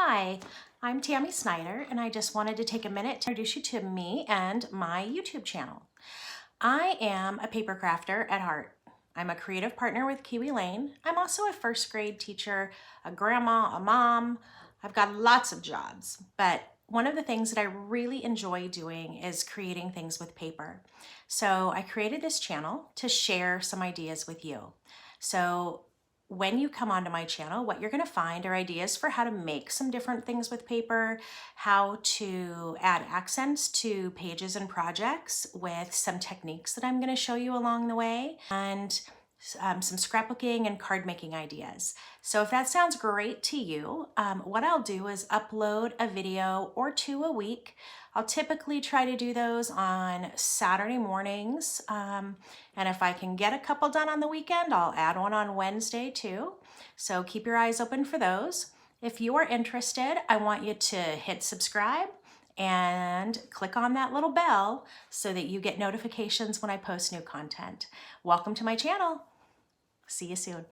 Hi, I'm Tammy Snyder, and I just wanted to take a minute to introduce you to me and my YouTube channel. I am a paper crafter at heart. I'm a creative partner with Kiwi Lane. I'm also a first grade teacher, a grandma, a mom. I've got lots of jobs, but one of the things that I really enjoy doing is creating things with paper. So I created this channel to share some ideas with you. So when you come onto my channel, what you're going to find are ideas for how to make some different things with paper, how to add accents to pages and projects with some techniques that I'm going to show you along the way, and some scrapbooking and card making ideas. So if that sounds great to you, what I'll do is upload a video or two a week. I'll typically try to do those on Saturday mornings. And if I can get a couple done on the weekend, I'll add one on Wednesday too. So keep your eyes open for those. If you are interested, I want you to hit subscribe and click on that little bell so that you get notifications when I post new content. Welcome to my channel. See you soon.